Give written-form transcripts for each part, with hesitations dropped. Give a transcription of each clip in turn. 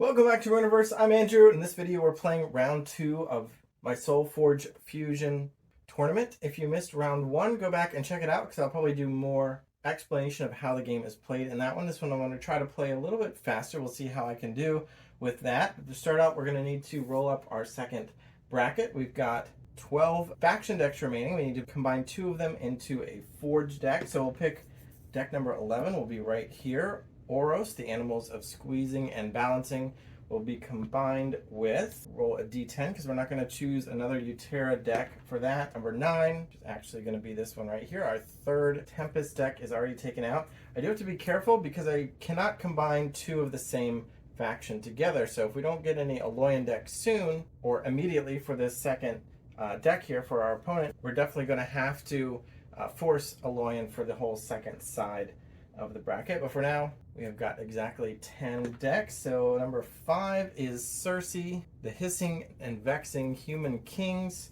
Welcome back to Universe. I'm Andrew. In this video, we're playing round 2 of my SolForge Fusion tournament. If you missed round 1, go back and check it out because I'll probably do more explanation of how the game is played in that one. This one I'm going to try to play a little bit faster. We'll see how I can do with that. To start out, we're going to need to roll up our second bracket. We've got 12 faction decks remaining. We need to combine 2 of them into a Forge deck. So we'll pick deck number 11. Will be right here. Oros, the animals of squeezing and balancing, will be combined with, roll a d10 because we're not going to choose another Utera deck for that. Number 9 is actually going to be this one right here. Our third Tempest deck is already taken out. I do have to be careful because I cannot combine 2 of the same faction together. So if we don't get any Aloyan decks soon or immediately for this second deck here for our opponent, we're definitely going to have to force Aloyan for the whole second side of the bracket. But for now, we have got exactly 10 decks. So number 5 is Circe, the hissing and vexing human kings.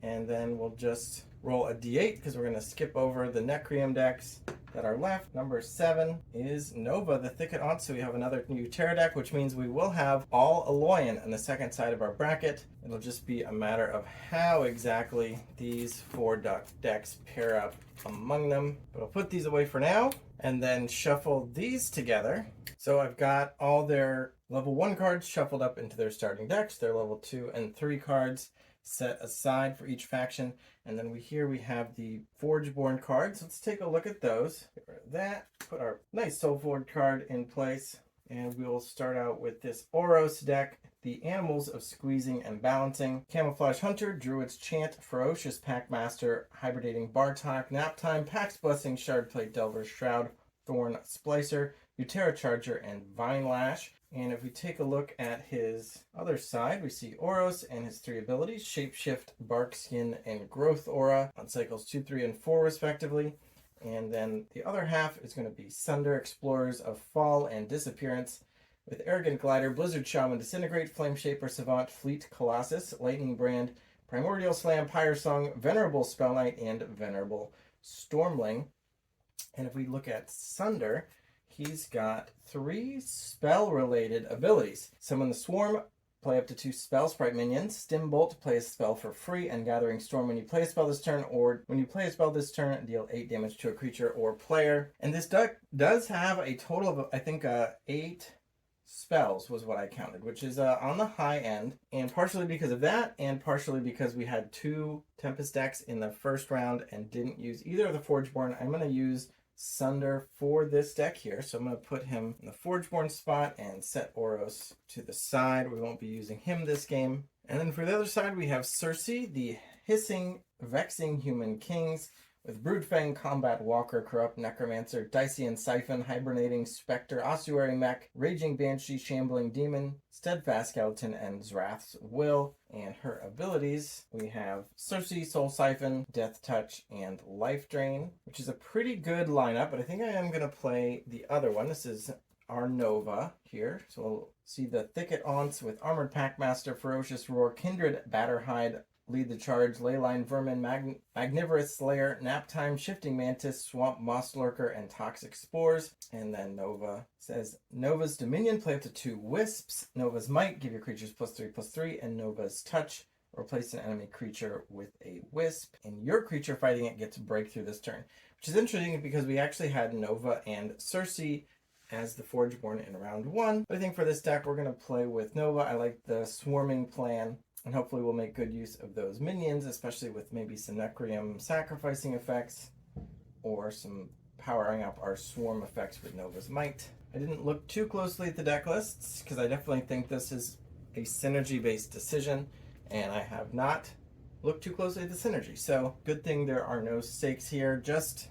And then we'll just roll a d8 because we're going to skip over the Necrium decks that are left. Number 7 is Nova, the Thicket Aunt. So we have another new Terra deck, which means we will have all Aloyan on the second side of our bracket. It'll just be a matter of how exactly these 4 decks pair up among them. But I'll put these away for now and then shuffle these together. So I've got all their level 1 cards shuffled up into their starting decks, their level 2 and 3 cards set aside for each faction. And then here we have the Forgeborn cards. Let's take a look at those. Get rid of that, put our nice SolForge card in place, and we'll start out with this Oros deck, the animals of squeezing and balancing. Camouflage Hunter, Druid's Chant, Ferocious Packmaster, Hibernating Bartok, Naptime, Pax Blessing, Shardplate, Delver's Shroud, Thorn Splicer, Utera Charger, and Vine Lash. And if we take a look at his other side, we see Oros and his 3 abilities, Shapeshift, Bark Skin, and Growth Aura on cycles 2, 3, and 4 respectively. And then the other half is going to be Sunder, Explorers of Fall and Disappearance, with Arrogant Glider, Blizzard Shaman, Disintegrate, Flame Shaper, Savant, Fleet Colossus, Lightning Brand, Primordial Slam, Pyre Song, Venerable Spell Knight, and Venerable Stormling. And if we look at Sunder, he's got 3 spell-related abilities. Summon the Swarm, play up to 2 spell sprite minions. Stimbolt, play a spell for free, and Gathering Storm when you play a spell this turn, or when you play a spell this turn, deal 8 damage to a creature or player. And this deck does have a total of, I think, 8 spells was what I counted, which is on the high end, and partially because of that, and partially because we had 2 Tempest decks in the first round and didn't use either of the Forgeborn. I'm going to use Sunder for this deck here, so I'm going to put him in the Forgeborn spot and set Oros to the side. We won't be using him this game. And then for the other side, we have Circe, the hissing, vexing human kings, with Broodfang, Combat Walker, Corrupt Necromancer, Dacian Siphon, Hibernating Spectre, Ossuary Mech, Raging Banshee, Shambling Demon, Steadfast Skeleton, and Zrath's Will. And her abilities, we have Circe, Soul Siphon, Death Touch, and Life Drain, which is a pretty good lineup, but I think I am going to play the other one. This is our Nova here. So we'll see the Thicket Aunts with Armored Packmaster, Ferocious Roar, Kindred Batterhide, Lead the Charge, Leyline Vermin, Magnivorous Slayer, Naptime, Shifting Mantis, Swamp Moss Lurker, and Toxic Spores. And then Nova says, Nova's Dominion, play up to 2 Wisps. Nova's Might, give your creatures +3/+3. And Nova's Touch, replace an enemy creature with a Wisp. And your creature fighting it gets Breakthrough this turn. Which is interesting because we actually had Nova and Circe as the Forgeborn in round 1. But I think for this deck, we're going to play with Nova. I like the swarming plan. And hopefully we'll make good use of those minions, especially with maybe some Necrium sacrificing effects or some powering up our swarm effects with Nova's Might. I didn't look too closely at the deck lists because I definitely think this is a synergy-based decision, and I have not looked too closely at the synergy. So good thing there are no stakes here, just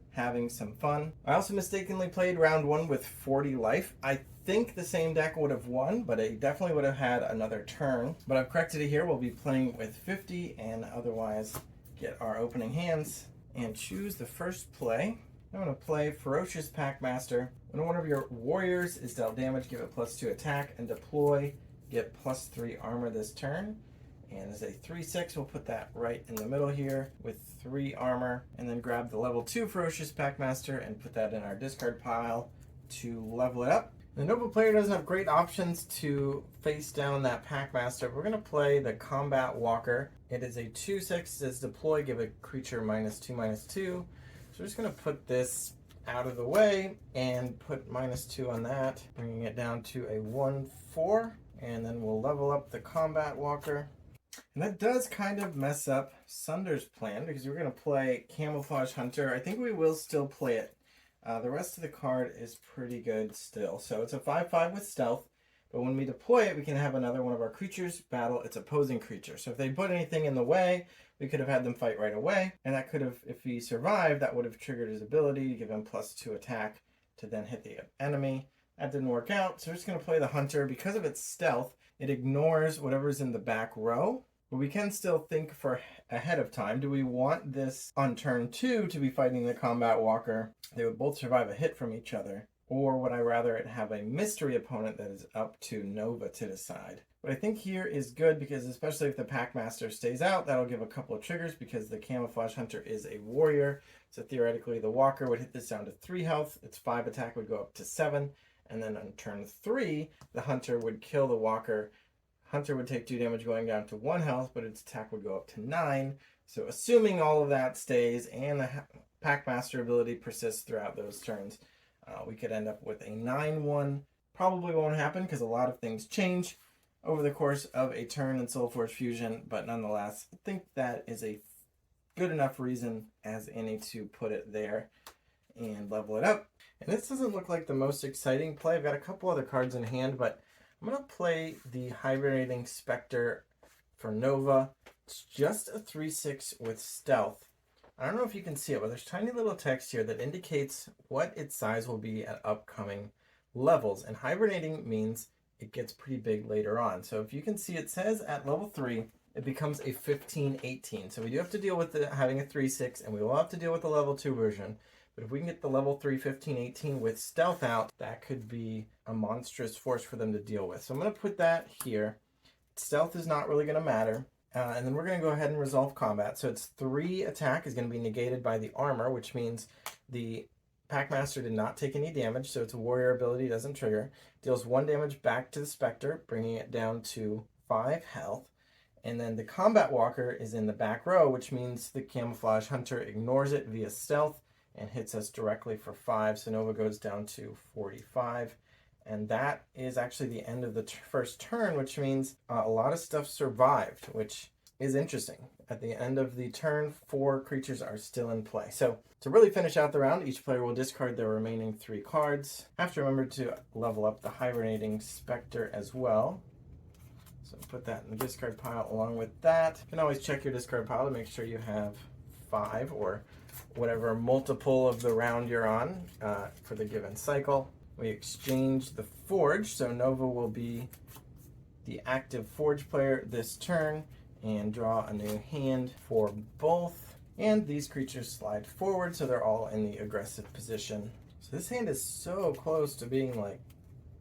having some fun. I also mistakenly played round 1 with 40 life. I think the same deck would have won, but it definitely would have had another turn. But I've corrected it here. We'll be playing with 50 and otherwise get our opening hands and choose the first play. I'm going to play Ferocious Packmaster. When one of your warriors is dealt damage, give it +2 attack and deploy. Get +3 armor this turn. And as a 3/6, we'll put that right in the middle here with 3 armor. And then grab the level 2 Ferocious Packmaster and put that in our discard pile to level it up. The Nova player doesn't have great options to face down that Packmaster. We're going to play the Combat Walker. It is a 2/6, it says deploy, give a creature -2/2. So we're just going to put this out of the way and put -2 on that, bringing it down to a 1/4, and then we'll level up the Combat Walker. And that does kind of mess up Sunder's plan because we're going to play Camouflage Hunter. I think we will still play it. The rest of the card is pretty good still. So it's a 5/5 with stealth, but when we deploy it, we can have another one of our creatures battle its opposing creature. So if they put anything in the way, we could have had them fight right away, and that could have, if he survived, that would have triggered his ability to give him +2 attack to then hit the enemy. That didn't work out, so we're just going to play the Hunter. Because of its stealth, it ignores whatever's in the back row. But we can still think for ahead of time. Do we want this on turn 2 to be fighting the Combat Walker? They would both survive a hit from each other. Or would I rather it have a mystery opponent that is up to Nova to decide? What I think here is good because especially if the Packmaster stays out, that'll give a couple of triggers because the Camouflage Hunter is a warrior. So theoretically the Walker would hit this down to 3 health. Its 5 attack would go up to 7. And then on turn 3, the Hunter would kill the Walker. Hunter would take 2 damage going down to 1 health, but its attack would go up to 9. So assuming all of that stays and the Packmaster ability persists throughout those turns, we could end up with a 9/1. Probably won't happen because a lot of things change over the course of a turn in SolForge Fusion, but nonetheless, I think that is a good enough reason as any to put it there and level it up. And this doesn't look like the most exciting play. I've got a couple other cards in hand, but I'm going to play the Hibernating Spectre for Nova. It's just a 3/6 with stealth. I don't know if you can see it, but there's tiny little text here that indicates what its size will be at upcoming levels. And hibernating means it gets pretty big later on. So if you can see, it says at level 3, it becomes a 15/18. So we do have to deal with having a 3/6, and we will have to deal with the level 2 version. But if we can get the level 3 15/18 with stealth out, that could be a monstrous force for them to deal with. So I'm going to put that here. Stealth is not really going to matter. And then we're going to go ahead and resolve combat. So its 3 attack is going to be negated by the armor, which means the Packmaster did not take any damage, so its warrior ability doesn't trigger. Deals 1 damage back to the Spectre, bringing it down to 5 health. And then the Combat Walker is in the back row, which means the Camouflage Hunter ignores it via stealth and hits us directly for 5. So Nova goes down to 45. And that is actually the end of the first turn, which means a lot of stuff survived, which is interesting. At the end of the turn, 4 creatures are still in play. So to really finish out the round, each player will discard their remaining 3 cards. Have to remember to level up the Hibernating Spectre as well. So put that in the discard pile along with that. You can always check your discard pile to make sure you have 5 or whatever multiple of the round you're on for the given cycle. We exchange the Forge, so Nova will be the active Forge player this turn and draw a new hand for both. And these creatures slide forward, so they're all in the aggressive position. So this hand is so close to being like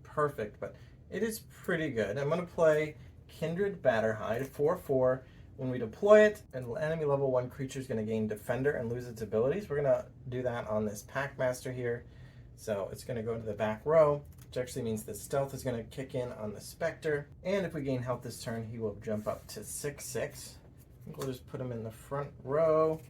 perfect, but it is pretty good. I'm going to play Kindred Batterhide, 4/4. When we deploy it, an enemy level 1 creature is going to gain Defender and lose its abilities. We're going to do that on this Packmaster here. So it's going to go into the back row, which actually means the stealth is going to kick in on the Spectre. And if we gain health this turn, he will jump up to 6/6. I think we'll just put him in the front row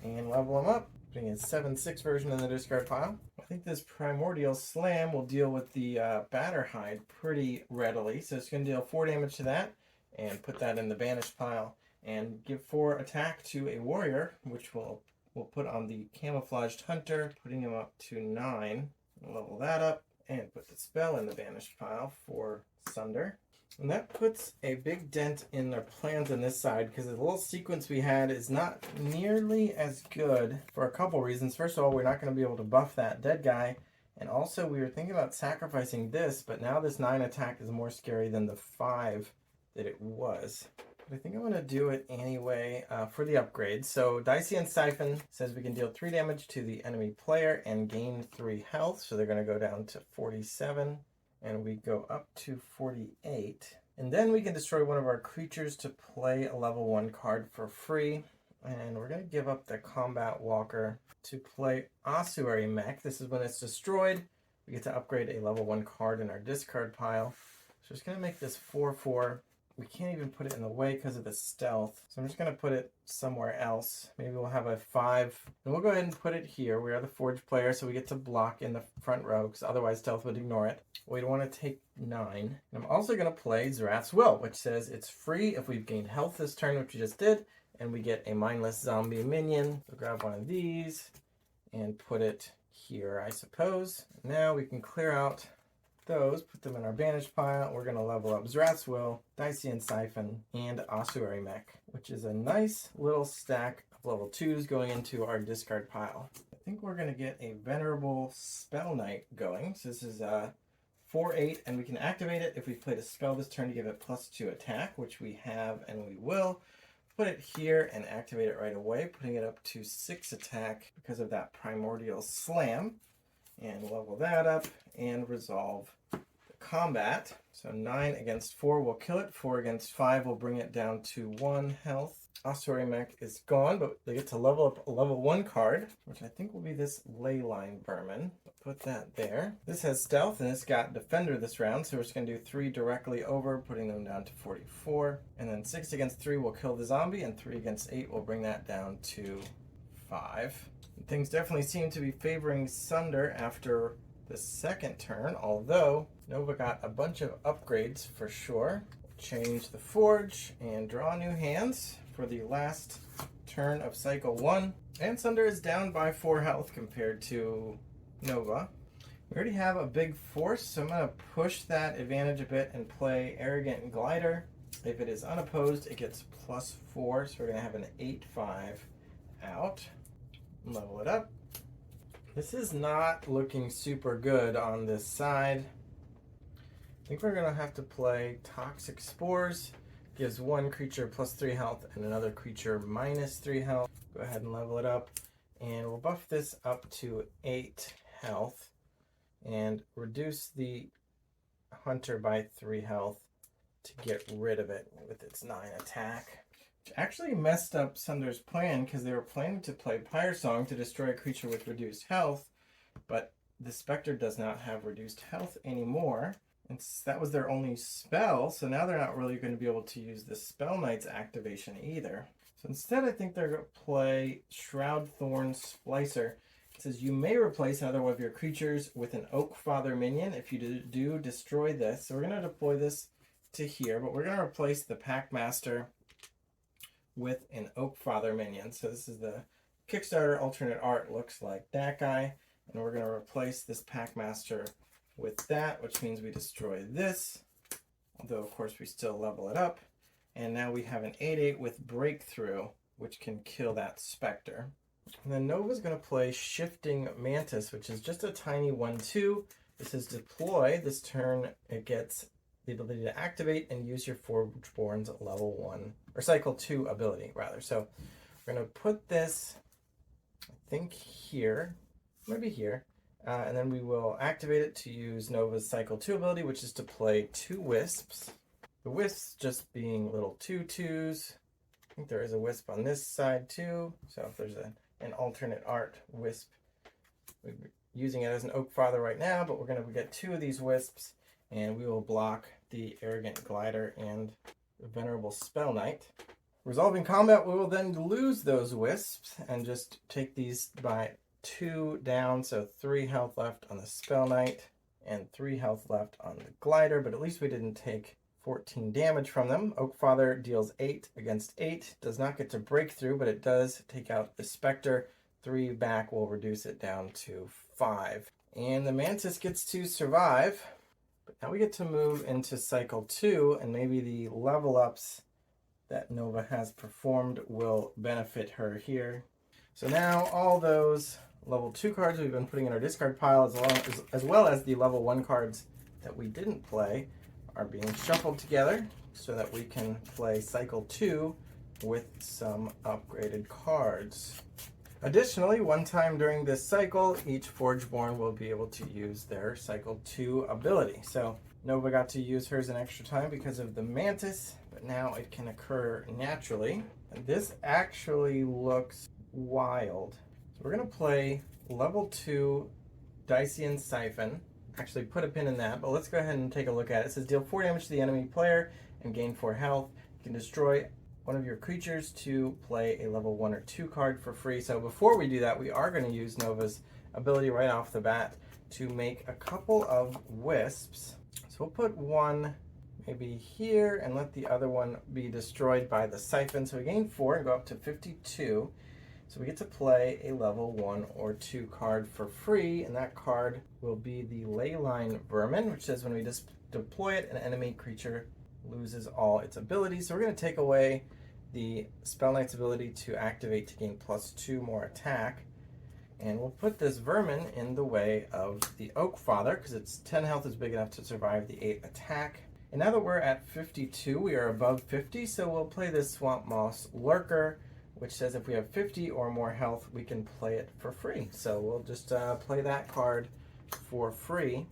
and level him up, putting his 7/6 version in the discard pile. I think this Primordial Slam will deal with the Batterhide pretty readily. So it's going to deal 4 damage to that and put that in the banished pile and give 4 attack to a warrior, which we'll put on the Camouflaged Hunter, putting him up to 9. Level that up and put the spell in the banished pile for Sunder. And that puts a big dent in their plans on this side because the little sequence we had is not nearly as good for a couple reasons. First of all, we're not going to be able to buff that dead guy. And also, we were thinking about sacrificing this, but now this 9 attack is more scary than the 5 that it was. But I think I'm going to do it anyway for the upgrade. So Dacian Siphon says we can deal 3 damage to the enemy player and gain 3 health. So they're going to go down to 47. And we go up to 48. And then we can destroy one of our creatures to play a level 1 card for free. And we're going to give up the Combat Walker to play Ossuary Mech. This is when it's destroyed. we get to upgrade a level 1 card in our discard pile. So I'm just going to make this 4/4. We can't even put it in the way because of the stealth. So I'm just going to put it somewhere else. Maybe we'll have a 5. And we'll go ahead and put it here. We are the Forge player, so we get to block in the front row because otherwise stealth would ignore it. We don't want to take 9. And I'm also going to play Zerath's Will, which says it's free if we've gained health this turn, which we just did. And we get a mindless zombie minion. So grab one of these and put it here, I suppose. Now we can clear out those, put them in our banish pile. We're going to level up Zerath's Will, Dacian Siphon, and Ossuary Mech, which is a nice little stack of level 2s going into our discard pile. I think we're going to get a Venerable Spell Knight going. So this is a 4/8, and we can activate it if we played a spell this turn to give it +2 attack, which we have and we will. Put it here and activate it right away, putting it up to 6 attack because of that Primordial Slam. And level that up and resolve the combat. So 9 against 4 will kill it. 4 against 5 will bring it down to 1 health. Ossuary Mech is gone, but they get to level up a level 1 card, which I think will be this Leyline Vermin. Put that there. This has stealth and it's got defender this round, so we're just going to do 3 directly over, putting them down to 44. And then 6 against 3 will kill the zombie, and 3 against 8 will bring that down to 5. Things definitely seem to be favoring Sunder after the second turn, although Nova got a bunch of upgrades for sure. Change the Forge and draw new hands for the last turn of Cycle 1. And Sunder is down by 4 health compared to Nova. We already have a big force, so I'm going to push that advantage a bit and play Arrogant Glider. If it is unopposed, it gets +4, so we're going to have an 8/5 out. Level it up. This is not looking super good on this side. I think we're going to have to play Toxic Spores. Gives one creature +3 health and another creature -3 health. Go ahead and level it up. And we'll buff this up to 8 health and reduce the Hunter by 3 health to get rid of it with its 9 attack. Actually messed up Sunder's plan because they were planning to play Pyre Song to destroy a creature with reduced health, but the Spectre does not have reduced health anymore. And that was their only spell, so now they're not really going to be able to use the Spell Knight's activation either. So instead I think they're going to play Shroud Thorn Splicer. It says you may replace another one of your creatures with an Oak Father minion if you do destroy this. So we're going to deploy this to here, but we're going to replace the Packmaster with an Oak Father minion. So this is the Kickstarter alternate art, looks like that guy. And we're going to replace this Packmaster with that, which means we destroy this. Although, of course, we still level it up. And now we have an 8/8 with Breakthrough, which can kill that Spectre. And then Nova's going to play Shifting Mantis, which is just a tiny 1/2. This is deploy. This turn it gets the ability to activate and use your Forgeborn's level 1, or Cycle 2 ability, rather. So we're going to put this, I think, here, maybe here, and then we will activate it to use Nova's Cycle 2 ability, which is to play 2 Wisps. The Wisps just being little 2/2s. I think there is a Wisp on this side too, so if there's an alternate art Wisp, we're using it as an Oak Father right now, but we're going to get 2 of these Wisps, and we will block the Arrogant Glider and the Venerable Spell Knight. Resolving combat, we will then lose those Wisps and just take these by 2 down, so 3 health left on the Spell Knight and 3 health left on the Glider, but at least we didn't take 14 damage from them. Oak Father deals 8 against 8, does not get to Breakthrough, but it does take out the Spectre. 3 back will reduce it down to 5. And the Mantis gets to survive. But now we get to move into Cycle 2, and maybe the level ups that Nova has performed will benefit her here. So now all those level 2 cards we've been putting in our discard pile, as well as the level 1 cards that we didn't play, are being shuffled together so that we can play Cycle 2 with some upgraded cards. Additionally, one time during this cycle, each Forgeborn will be able to use their Cycle 2 ability. So Nova got to use hers an extra time because of the Mantis, but now it can occur naturally. And this actually looks wild. So we're going to play level 2 Dacian Siphon actually put a pin in that, but let's go ahead and take a look at it. It says deal 4 damage to the enemy player and gain 4 health. You can destroy one of your creatures to play a level 1 or 2 card for free. So before we do that, we are going to use Nova's ability right off the bat to make a couple of wisps. So we'll put one maybe here and let the other one be destroyed by the siphon. So we gain 4 and go up to 52. So we get to play a level 1 or 2 card for free, and that card will be the Leyline Vermin, which says when we just deploy it, an enemy creature loses all its abilities. So we're going to take away the Spell Knight's ability to activate to gain +2 more attack. And we'll put this Vermin in the way of the Oak Father, because its 10 health is big enough to survive the 8 attack. And now that we're at 52, we are above 50, so we'll play this Swamp Moss Lurker, which says if we have 50 or more health, we can play it for free. So we'll just play that card for free.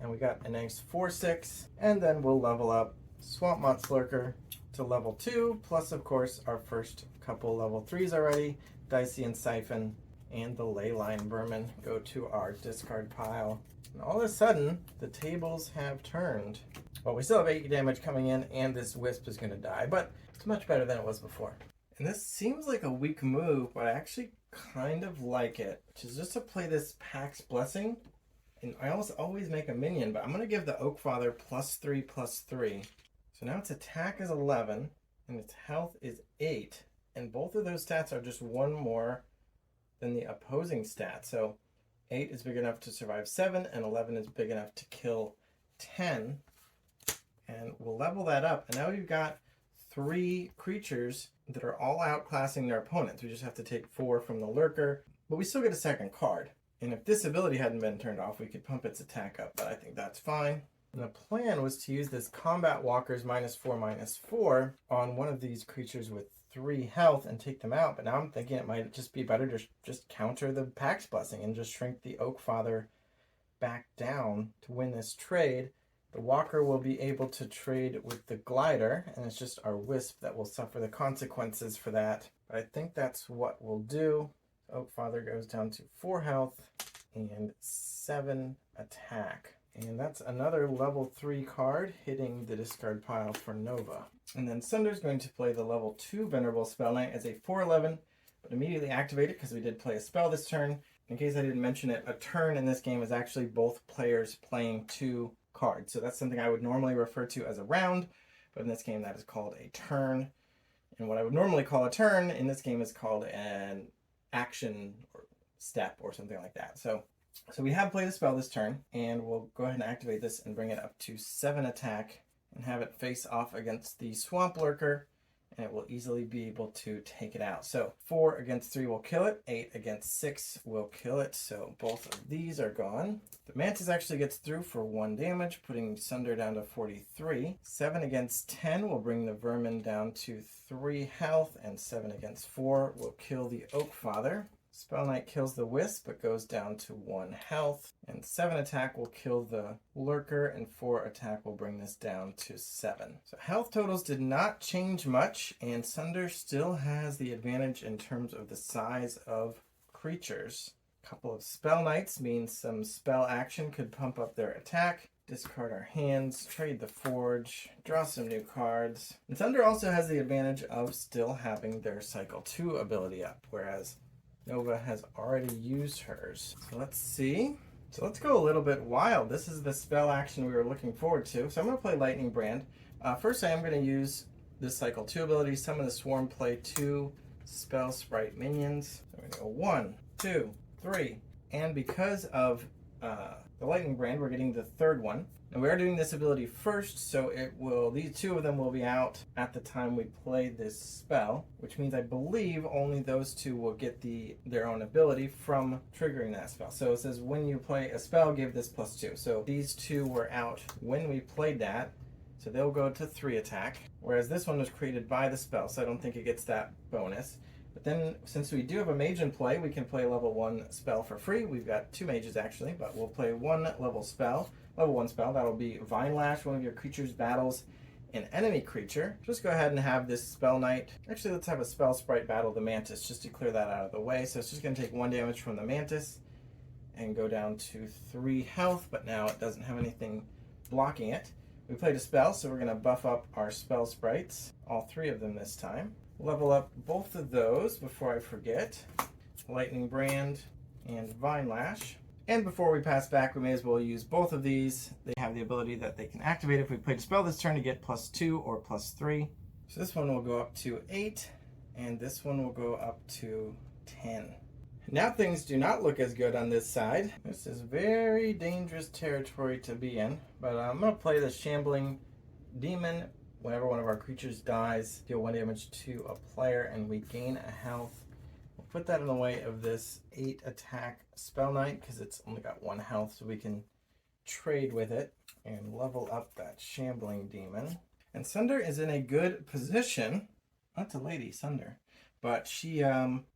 And we got a nice 4/6, and then we'll level up Swamp Moss Lurker to level 2, plus of course our first couple level 3s already, Dicey and Siphon, and the Leyline Vermin go to our discard pile. And all of a sudden, the tables have turned. Well, we still have 8 damage coming in, and this Wisp is going to die, but it's much better than it was before. And this seems like a weak move, but I actually kind of like it, which is just to play this Pax Blessing. And I almost always make a minion, but I'm going to give the Oak Father +3/+3. So now its attack is 11, and its health is 8. And both of those stats are just 1 more than the opposing stat. So 8 is big enough to survive 7, and 11 is big enough to kill 10. And we'll level that up. And now we've got 3 creatures that are all outclassing their opponents. We just have to take 4 from the Lurker, but we still get a second card. And if this ability hadn't been turned off, we could pump its attack up, but I think that's fine. And the plan was to use this Combat Walker's -4/-4 on one of these creatures with 3 health and take them out, but now I'm thinking it might just be better to just counter the Pax Blessing and just shrink the Oak Father back down to win this trade. The Walker will be able to trade with the Glider, and it's just our Wisp that will suffer the consequences for that. But I think that's what we'll do. Oak Father goes down to 4 health and 7 attack. And that's another level 3 card hitting the discard pile for Nova. And then Sunder's going to play the level 2 Venerable Spell Knight as a 4/11, but immediately activate it because we did play a spell this turn. In case I didn't mention it, a turn in this game is actually both players playing 2 cards. So that's something I would normally refer to as a round, but in this game that is called a turn. And what I would normally call a turn in this game is called an action or step or something like that. So we have played a spell this turn, and we'll go ahead and activate this and bring it up to 7 attack and have it face off against the Swamp Lurker, and it will easily be able to take it out. So 4 against 3 will kill it, 8 against 6 will kill it, so both of these are gone. The Mantis actually gets through for 1 damage, putting Sunder down to 43. 7 against 10 will bring the Vermin down to 3 health, and 7 against 4 will kill the Oak Father. Spell Knight kills the Wisp, but goes down to 1 health. And 7 attack will kill the Lurker, and 4 attack will bring this down to 7. So health totals did not change much, and Sunder still has the advantage in terms of the size of creatures. A couple of Spell Knights means some spell action could pump up their attack. Discard our hands, trade the Forge, draw some new cards. And Sunder also has the advantage of still having their Cycle 2 ability up, whereas Nova has already used hers. So let's see. So let's go a little bit wild. This is the spell action we were looking forward to. So I'm going to play Lightning Brand. First I am going to use this Cycle 2 ability. Summon the Swarm, play 2 Spell Sprite minions. So we're going to go 1, 2, 3. And because of the Lightning Brand, we're getting the 3rd one. And we are doing this ability first, so these 2 of them will be out at the time we play this spell, which means I believe only those 2 will get their own ability from triggering that spell. So it says when you play a spell, give this +2. So these 2 were out when we played that, so they'll go to 3 attack, whereas this one was created by the spell, so I don't think it gets that bonus. But then, since we do have a mage in play, we can play a level 1 spell for free. We've got 2 mages actually, but we'll play 1 level spell. Level 1 spell, that'll be Vine Lash. One of your creatures battles an enemy creature. Just go ahead and have this Spell Knight. Actually, let's have a Spell Sprite battle the Mantis just to clear that out of the way. So it's just going to take 1 damage from the Mantis. and go down to 3 health, but now it doesn't have anything blocking it. We played a spell, so we're going to buff up our spell sprites, all 3 of them this time. Level up both of those before I forget. Lightning Brand and Vine Lash. And before we pass back, we may as well use both of these. They have the ability that they can activate if we played a spell this turn to get +2 or +3. So this one will go up to 8, and this one will go up to 10. Now things do not look as good on this side. This is very dangerous territory to be in, but I'm going to play the Shambling Demon. Whenever one of our creatures dies, deal 1 damage to a player, and we gain a health. We'll put that in the way of this 8 attack Spell Knight, because it's only got 1 health, so we can trade with it and level up that Shambling Demon. And Sunder is in a good position. That's a lady, Sunder. But she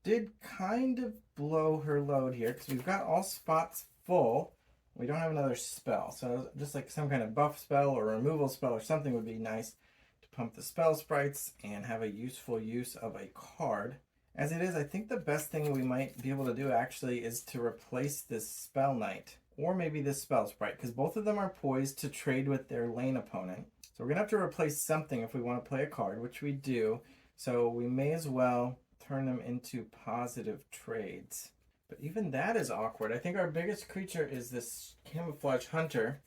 did kind of blow her load here, because we've got all spots full. We don't have another spell. So just like some kind of buff spell or removal spell or something would be nice to pump the spell sprites and have a useful use of a card. As it is, I think the best thing we might be able to do actually is to replace this Spell Knight, or maybe this Spell Sprite, because both of them are poised to trade with their lane opponent. So we're going to have to replace something if we want to play a card, which we do. So we may as well turn them into positive trades. But even that is awkward. I think our biggest creature is this Camouflage Hunter.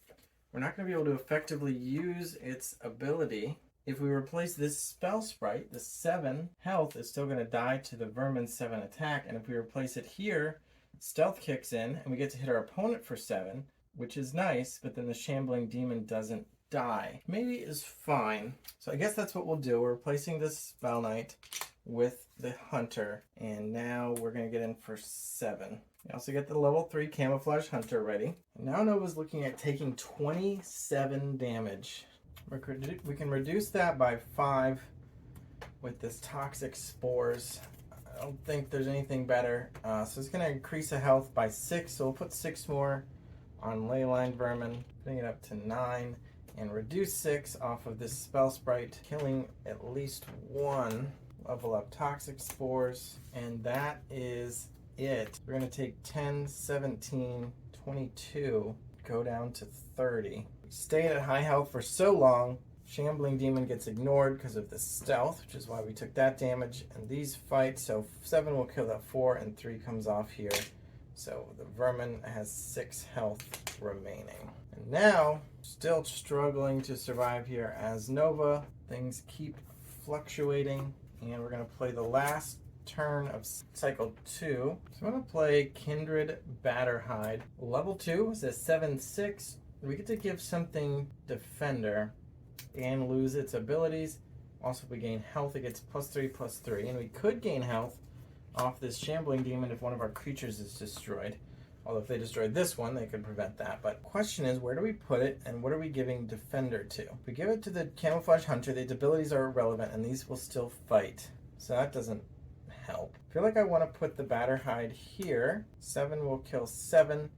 We're not going to be able to effectively use its ability. If we replace this Spell Sprite, the 7 health is still going to die to the Vermin 7 attack. And if we replace it here, Stealth kicks in and we get to hit our opponent for 7, which is nice, but then the Shambling Demon doesn't die. Maybe is fine. So I guess that's what we'll do. We're replacing this Spell Knight with the Hunter, and now we're going to get in for 7. We also get the level 3 Camouflage Hunter ready. And now Nova's looking at taking 27 damage. We can reduce that by 5 with this Toxic Spores. I don't think there's anything better. So it's going to increase the health by 6, so we'll put 6 more on Leyline Vermin, putting it up to 9, and reduce 6 off of this Spell Sprite, killing at least 1. Level up Toxic Spores, and that is it. We're going to take 10, 17, 22, go down to 30. We stayed at high health for so long, Shambling Demon gets ignored because of the stealth, which is why we took that damage. And these fight, so 7 will kill that 4, and 3 comes off here. So the Vermin has 6 health remaining. And now, still struggling to survive here as Nova. Things keep fluctuating, and we're going to play the last turn of cycle 2. So I'm going to play Kindred Batterhide. Level 2 is a 7/6. We get to give something Defender and lose its abilities. Also, if we gain health, it gets +3/+3. And we could gain health off this Shambling Demon if one of our creatures is destroyed. Although if they destroyed this one, they could prevent that. But the question is, where do we put it, and what are we giving Defender to? If we give it to the Camouflage Hunter, the abilities are irrelevant, and these will still fight. So that doesn't help. I feel like I want to put the Batterhide here. 7 will kill 7,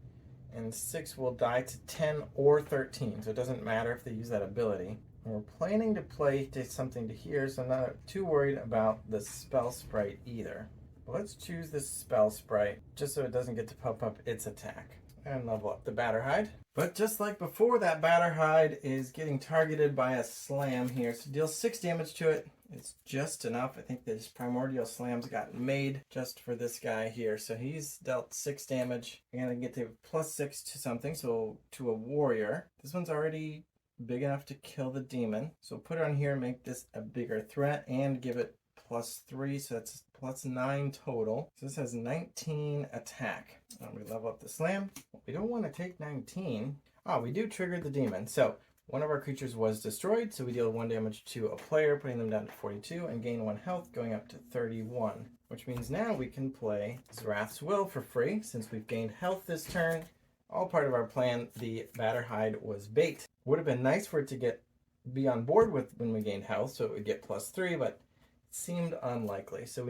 and 6 will die to 10 or 13. So it doesn't matter if they use that ability. And we're planning to play something to here, so I'm not too worried about the Spell Sprite either. Let's choose this Spell Sprite, just so it doesn't get to pump up its attack. And level up the Batterhide. But just like before, that Batterhide is getting targeted by a Slam here. So deal 6 damage to it. It's just enough. I think these Primordial Slams got made just for this guy here. So he's dealt 6 damage. We're going to get to +6 to something, so to a Warrior. This one's already big enough to kill the Demon. So put it on here and make this a bigger threat and give it +3, so that's +9 total. So this has 19 attack. And we level up the Slam. We don't want to take 19. We do trigger the Demon. So one of our creatures was destroyed, so we deal 1 damage to a player, putting them down to 42, and gain 1 health, going up to 31. Which means now we can play Zrath's Will for free, since we've gained health this turn. All part of our plan. The Batterhide was bait. Would have been nice for it to be on board with when we gained health, so it would get +3, but seemed unlikely. So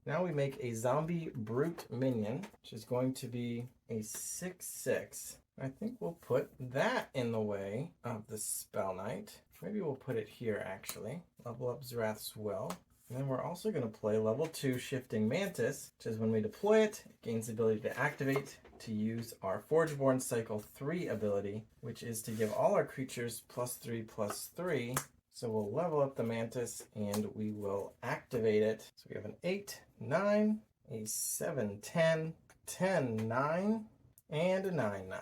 now we make a Zombie Brute minion, which is going to be a 6/6. I think we'll put that in the way of the Spell Knight. Maybe we'll put it here, actually. Level up Zrath's Will. And then we're also going to play level 2 Shifting Mantis, which is when we deploy it, it gains the ability to activate to use our Forgeborn Cycle 3 ability, which is to give all our creatures +3/+3. So we'll level up the Mantis and we will activate it. So we have an 8, 9, a 7, 10, 10, 9, and a 9, 9.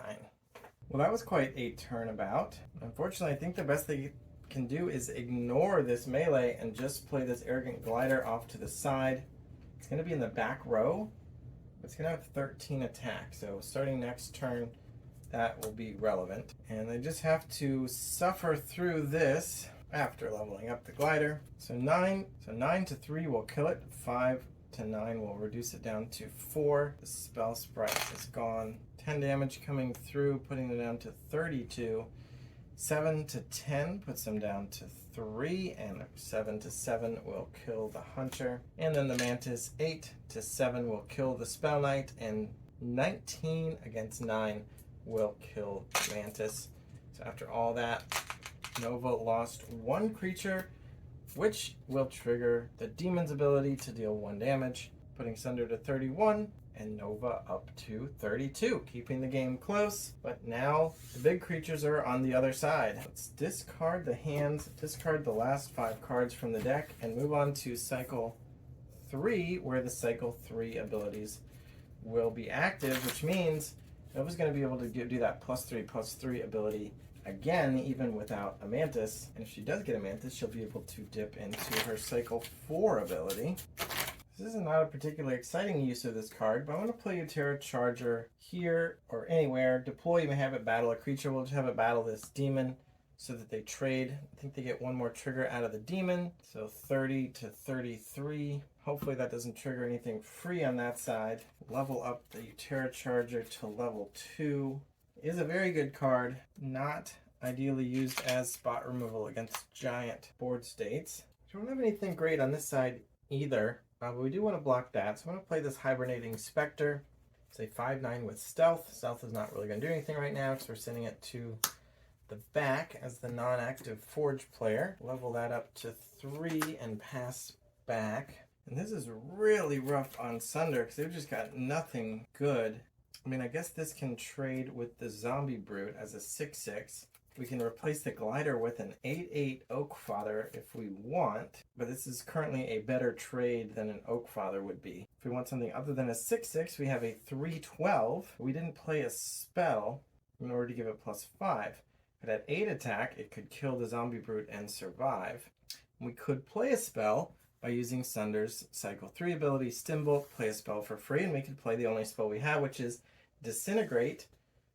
Well, that was quite a turnabout. Unfortunately, I think the best they can do is ignore this melee and just play this Arrogant Glider off to the side. It's going to be in the back row. It's going to have 13 attack, so starting next turn, that will be relevant. And they just have to suffer through this after leveling up the glider. So 9 to 3 will kill it. 5 to 9 will reduce it down to 4. The spell sprite is gone. 10 damage coming through, putting it down to 32. 7 to 10 puts them down to 3, and 7 to 7 will kill the Hunter. And then the Mantis, 8 to 7 will kill the Spell Knight, and 19 against 9 will kill the Mantis. So after all that, Nova lost 1 creature, which will trigger the Demon's ability to deal 1 damage, putting Sunder to 31. And Nova up to 32, keeping the game close. But now the big creatures are on the other side. Let's discard the hands, discard the last 5 cards from the deck, and move on to Cycle 3, where the Cycle 3 abilities will be active, which means Nova's going to be able to do that +3/+3 ability again, even without a Mantis. And if she does get a Mantis, she'll be able to dip into her Cycle 4 ability. This is not a particularly exciting use of this card, but I want to play Utera Charger here or anywhere. Deploy, you may have it battle a creature. We'll just have it battle this demon so that they trade. I think they get 1 more trigger out of the demon. So 30 to 33. Hopefully that doesn't trigger anything free on that side. Level up the Utera Charger to level 2. It is a very good card. Not ideally used as spot removal against giant board states. We don't have anything great on this side either. But we do want to block that, so I'm going to play this Hibernating Spectre. It's a 5/9 with Stealth. Stealth is not really going to do anything right now because we're sending it to the back as the non-active Forge player. Level that up to 3 and pass back. And this is really rough on Sunder because they've just got nothing good. I mean, I guess this can trade with the Zombie Brute as a 6/6. We can replace the Glider with an 8/8 Oakfather if we want, but this is currently a better trade than an Oakfather would be. If we want something other than a 6/6, we have a 3/12. We didn't play a spell in order to give it +5. But at 8 attack, it could kill the Zombie Brute and survive. We could play a spell by using Sunder's Cycle 3 ability, Stimbolt, play a spell for free, and we could play the only spell we have, which is Disintegrate.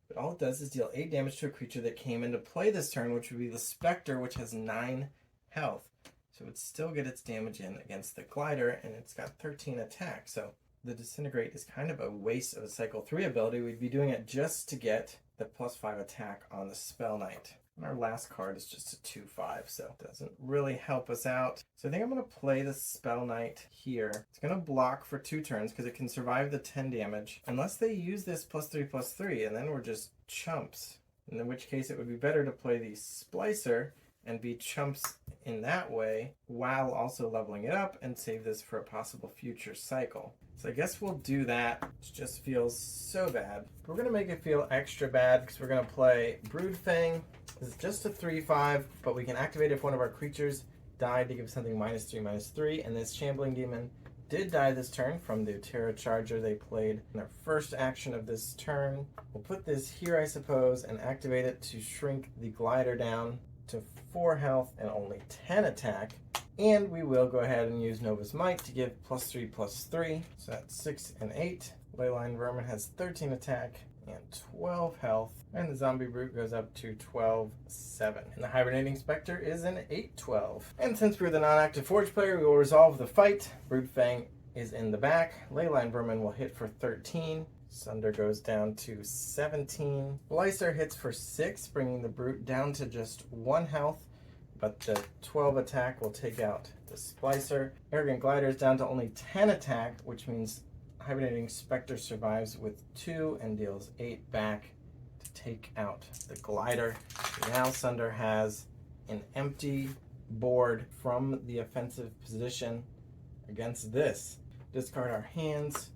But all it does is deal 8 damage to a creature that came into play this turn, which would be the Spectre, which has 9 health. So it would still get its damage in against the Glider, and it's got 13 attack. So the Disintegrate is kind of a waste of a Cycle 3 ability. We'd be doing it just to get the +5 attack on the Spell Knight. And our last card is just a 2/5, so it doesn't really help us out. So I think I'm going to play the Spell Knight here. It's going to block for 2 turns because it can survive the 10 damage. Unless they use this +3/+3, and then we're just chumps. In which case it would be better to play the Splicer and be chumps in that way while also leveling it up and save this for a possible future cycle. So I guess we'll do that. It just feels so bad. We're going to make it feel extra bad because we're going to play Broodfang. This is just a 3/5, but we can activate if one of our creatures died to give something -3/-3, and this Shambling Demon did die this turn from the Utera Charger they played in their first action of this turn. We'll put this here, I suppose, and activate it to shrink the Glider down to 4 health and only 10 attack. And we will go ahead and use Nova's Might to give +3/+3. So that's 6 and 8. Leyline Vermin has 13 attack and 12 health. And the Zombie Brute goes up to 12/7. And the Hibernating Spectre is an 8/12. And since we're the non-active Forge player, we will resolve the fight. Broodfang is in the back. Leyline Vermin will hit for 13. Sunder goes down to 17. Splicer hits for 6, bringing the Brute down to just 1 health. But the 12 attack will take out the Splicer. Arrogant Glider is down to only 10 attack, which means Hibernating Spectre survives with 2 and deals 8 back to take out the Glider. Now Sunder has an empty board from the offensive position against this. Discard our hands,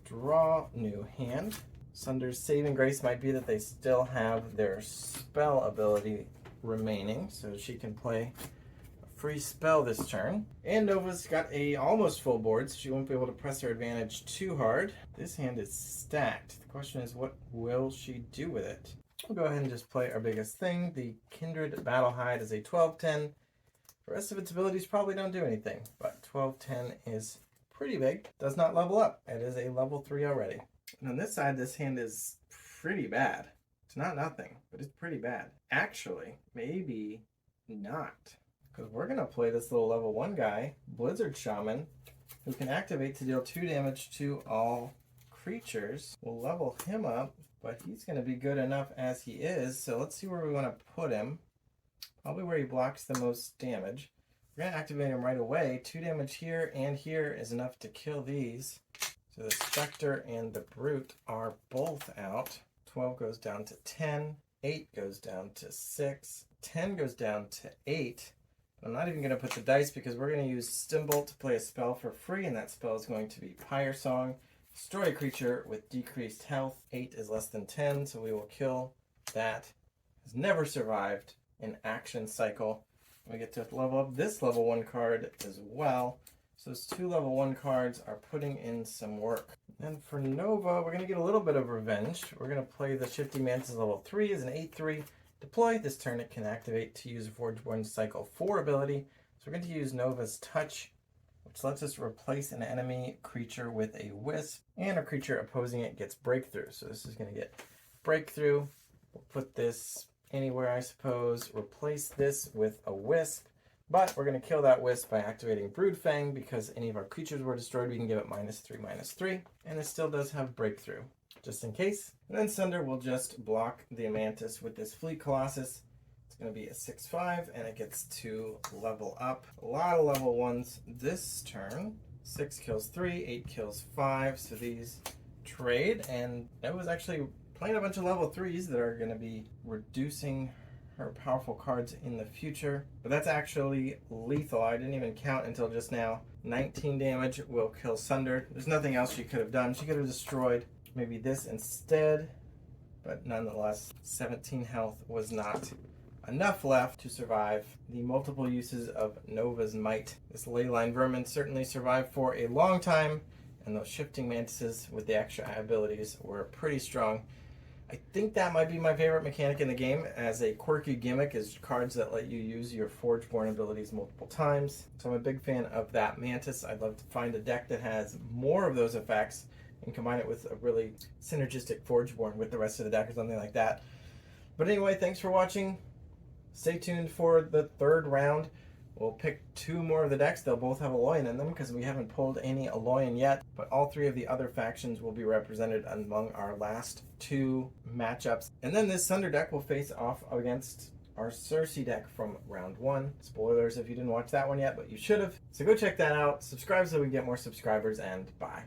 draw new hand. Sunder's saving grace might be that they still have their spell ability remaining, so she can play a free spell this turn. And Nova's got a almost full board, so she won't be able to press her advantage too hard. This hand is stacked. The question is, what will she do with it? We'll go ahead and just play our biggest thing. The Kindred Battlehide is a 12/10. The rest of its abilities probably don't do anything, but 12/10 is pretty big. Does not level up. It is a level 3 already. And on this side, this hand is pretty bad. It's not nothing, but it's pretty bad. Actually, maybe not. Because we're going to play this little level 1 guy, Blizzard Shaman, who can activate to deal 2 damage to all creatures. We'll level him up, but he's going to be good enough as he is. So let's see where we want to put him. Probably where he blocks the most damage. We're going to activate him right away. 2 damage here and here is enough to kill these. So the Spectre and the Brute are both out. 12 goes down to 10. 8 goes down to 6. 10 goes down to 8. I'm not even going to put the dice because we're going to use Stimbolt to play a spell for free, and that spell is going to be Pyre Song. Destroy a creature with decreased health. 8 is less than 10, so we will kill that. Has never survived an action cycle. We get to level up this level 1 card as well. So those 2 level 1 cards are putting in some work. And for Nova, we're going to get a little bit of revenge. We're going to play the Shifty Mantis level 3 as an 8/3. Deploy. This turn it can activate to use a Forgeborn Cycle 4 ability. So we're going to use Nova's Touch, which lets us replace an enemy creature with a Wisp. And a creature opposing it gets Breakthrough. So this is going to get Breakthrough. We'll put this anywhere, I suppose. Replace this with a Wisp. But we're going to kill that Wisp by activating Broodfang because any of our creatures were destroyed. We can give it -3/-3. And it still does have Breakthrough, just in case. And then Sunder will just block the Mantis with this Fleet Colossus. It's going to be a 6/5, and it gets to level up. A lot of level 1s this turn. 6 kills 3, 8 kills 5. So these trade, and it was actually playing a bunch of level 3s that are going to be reducing her powerful cards in the future. But that's actually lethal. I didn't even count until just now. 19 damage will kill Sunder. There's nothing else she could have done. She could have destroyed maybe this instead, but nonetheless, 17 health was not enough left to survive the multiple uses of Nova's Might. This Leyline Vermin certainly survived for a long time, and those Shifting Mantises with the extra abilities were pretty strong. I think that might be my favorite mechanic in the game as a quirky gimmick, is cards that let you use your Forgeborn abilities multiple times. So I'm a big fan of that Mantis. I'd love to find a deck that has more of those effects and combine it with a really synergistic Forgeborn with the rest of the deck or something like that. But anyway, thanks for watching. Stay tuned for the 3rd round. We'll pick 2 more of the decks. They'll both have Aloyan in them because we haven't pulled any Aloyan yet. But all 3 of the other factions will be represented among our last 2 matchups. And then this Sunder deck will face off against our Cersei deck from round 1. Spoilers if you didn't watch that one yet, but you should have. So go check that out. Subscribe so we can get more subscribers, and bye.